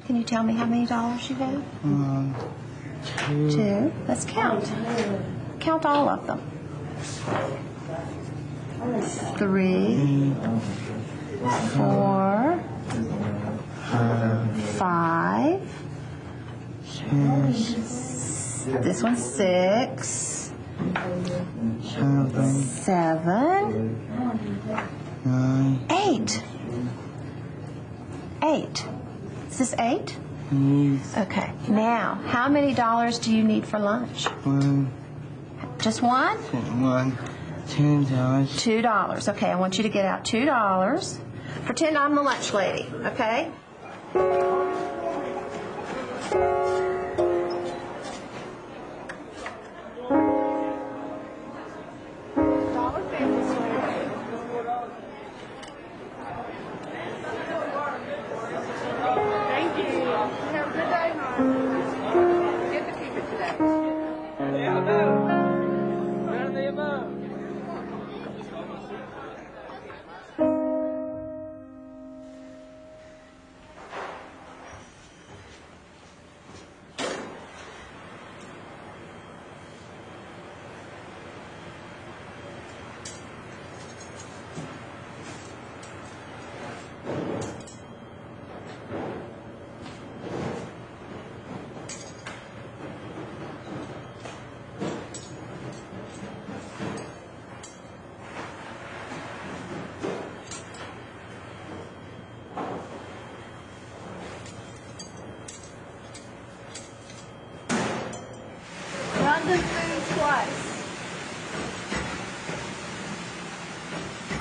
Can you tell me how many dollars you gave? Two. Let's count. Count all of them. 3, 4, 5. This one's 6, 7, 8. 8. Is this 8? Okay. Now, how many dollars do you need for lunch? One. Just one? $2. $2. Okay, I want you to get out $2. Pretend I'm the lunch lady, okay?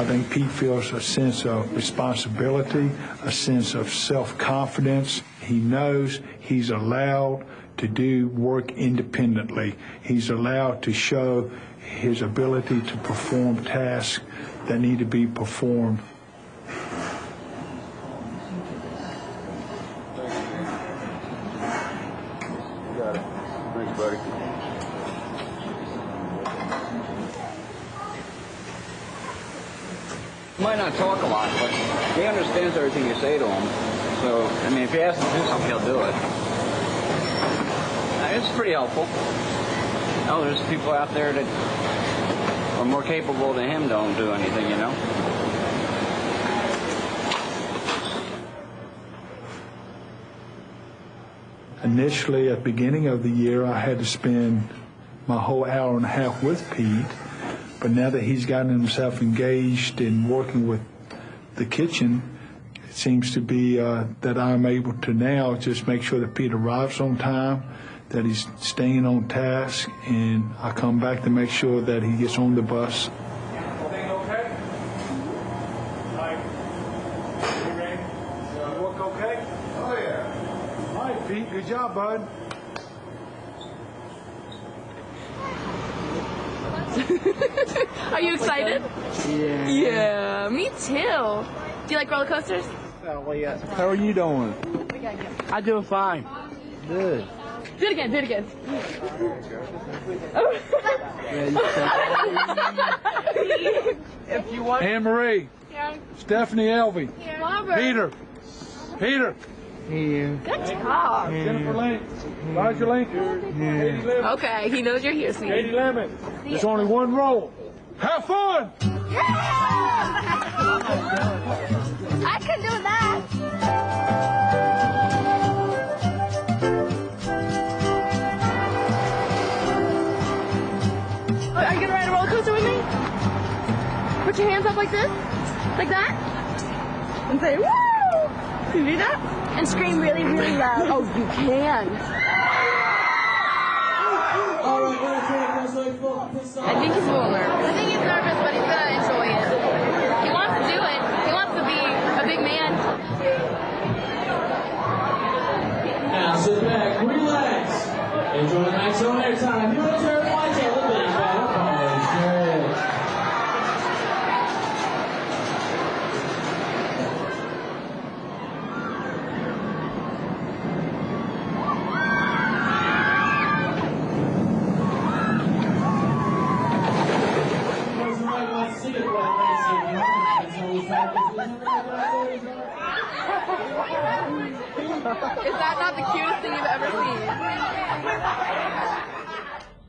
I think Pete feels a sense of responsibility, a sense of self-confidence. He knows he's allowed to do work independently. He's allowed to show his ability to perform tasks that need to be performed. Got it. Thanks, buddy. He might not talk a lot, but he understands everything you say to him. So, I mean, if he asks him to do something, he'll do it. It's pretty helpful. Oh, there's people out there that are more capable than him don't do anything, you know? Initially, at the beginning of the year, I had to spend my whole hour and a half with Pete. But now that he's gotten himself engaged in working with the kitchen, it seems to be that I'm able to now just make sure that Pete arrives on time, that he's staying on task, and I come back to make sure that he gets on the bus. Everything okay? Mike, you ready? Work okay? Oh, yeah. All right, Pete, good job, bud. Are you excited? Yeah. Yeah, me too. Do you like roller coasters? How are you doing? I do fine. Good. Do it again, do it again. If you want. Anne Marie, Stephanie Elvey, Robert. Peter, Here. Good job. Jennifer Link, Roger Lincoln, Katie Lemon. Okay, he knows you're here, Katie sweetie. Lemon. There's only one role. Have fun! I can do that. Are you gonna ride a roller coaster with me? Put your hands up like this, like that, and say woo! Can you do that? And scream really, really loud. Oh, you can. I think he's a little nervous. I think he's nervous, but he's gonna enjoy it. He wants to do it. He wants to be a big man. Now sit back, relax, enjoy the nice on air time. You want to turn white a little bit better. Good. Is that not the cutest thing you've ever seen?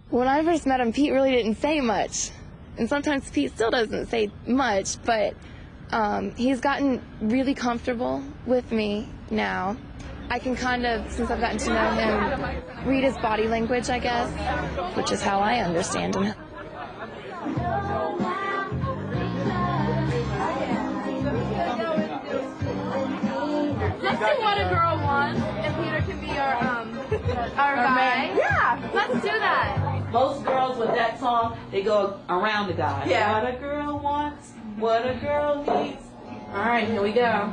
When I first met him, Pete really didn't say much. And sometimes Pete still doesn't say much, but he's gotten really comfortable with me now. I can kind of, since I've gotten to know him, read his body language, I guess, which is how I understand him. Let's do What a Girl Wants, and Peter can be our guy. Yeah, let's do that. Most girls with that song, they go around the guy. Yeah. What a girl wants, what a girl needs. All right, here we go.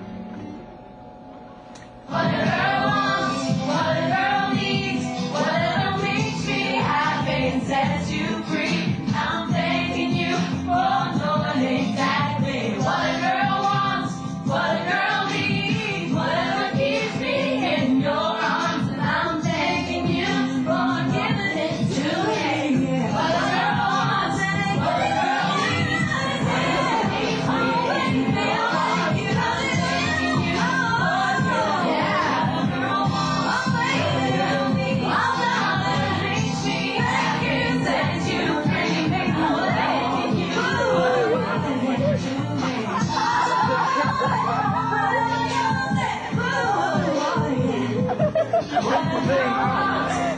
What a girl wants, what a girl needs, whatever makes me happy and sets you free. I'm thanking you for knowing exactly what a girl wants, what a girl needs, whatever keeps me in your arms. And I'm thanking you for giving it to me. What a girl wants, what a girl needs, whatever keeps me in your arms. And I'm thanking you for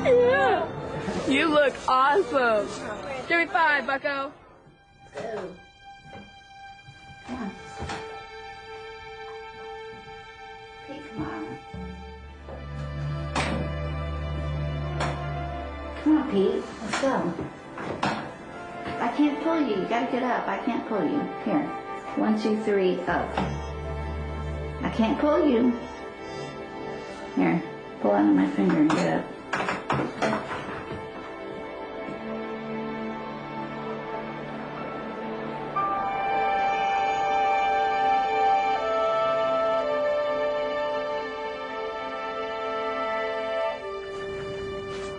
Yeah. You look awesome. Give me 5, bucko. Pete, come on. Come on, Pete. Let's go. I can't pull you. You gotta get up. I can't pull you. Here. 1, 2, 3, up. I can't pull you. Here. Pull out my finger and get up.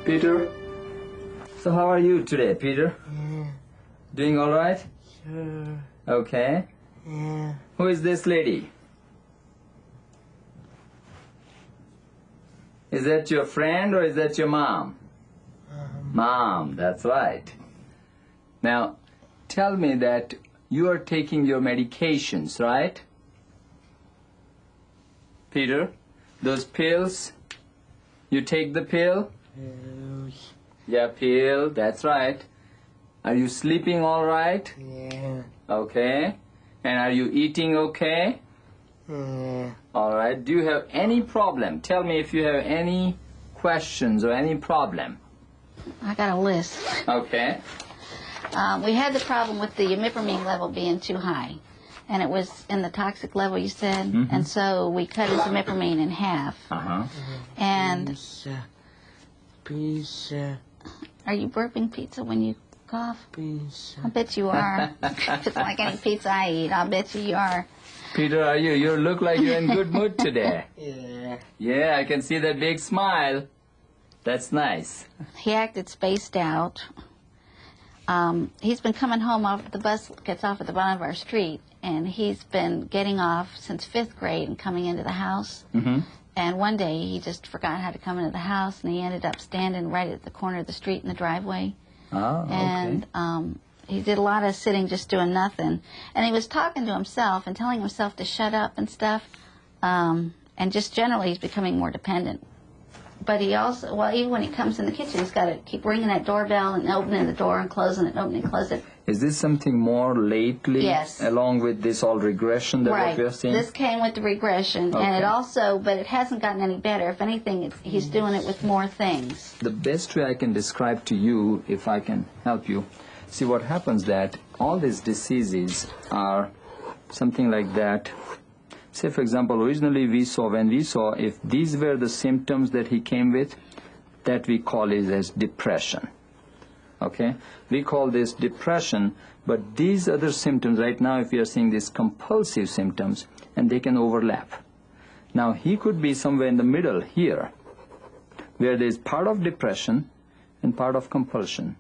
Peter? So how are you today, Peter? Yeah. Doing all right? Sure. Okay. Yeah. Who is this lady? Is that your friend or is that your mom? Mom, that's right. Now, tell me that you are taking your medications, right? Peter, those pills, you take the pill? Pills. Yeah, pill, that's right. Are you sleeping all right? Yeah. Okay. And are you eating okay? Yeah. All right. Do you have any problem? Tell me if you have any questions or any problem. I got a list. Okay. We had the problem with the imipramine level being too high. And it was in the toxic level, you said. Mm-hmm. And so we cut his imipramine in half. Uh-huh. And Pizza. Pizza. are you burping pizza when you cough? Pizza. I bet you are. If it's like any pizza I eat, I'll bet you are. Peter, are you? You look like you're in good mood today. Yeah. Yeah, I can see that big smile. That's nice. He acted spaced out. He's been coming home off, the bus gets off at the bottom of our street, and he's been getting off since 5th grade and coming into the house. Mm-hmm. And one day he just forgot how to come into the house, and he ended up standing right at the corner of the street in the driveway. Oh, okay. And he did a lot of sitting, just doing nothing. And he was talking to himself and telling himself to shut up and stuff. And just generally he's becoming more dependent. But he also, well, even when he comes in the kitchen, he's got to keep ringing that doorbell and opening the door and closing it, opening and closing it. Is this something more lately? Yes. Along with this all regression that what we're seeing? This came with the regression, Okay. and it also, but it hasn't gotten any better. If anything, he's doing it with more things. The best way I can describe to you, if I can help you, see what happens that all these diseases are something like that. Say, for example, originally when we saw if these were the symptoms that he came with, that we call it as depression. Okay? We call this depression, but these other symptoms, right now, if we are seeing these compulsive symptoms, and they can overlap. Now, he could be somewhere in the middle here, where there's part of depression and part of compulsion.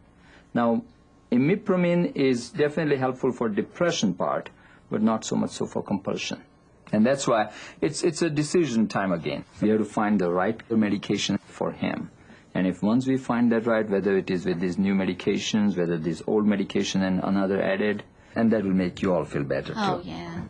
Now, imipramine is definitely helpful for depression part, but not so much so for compulsion. And that's why it's a decision time again. We have to find the right medication for him. And if once we find that right, whether it is with these new medications, whether this old medication and another added, and that will make you all feel better too. Oh, yeah.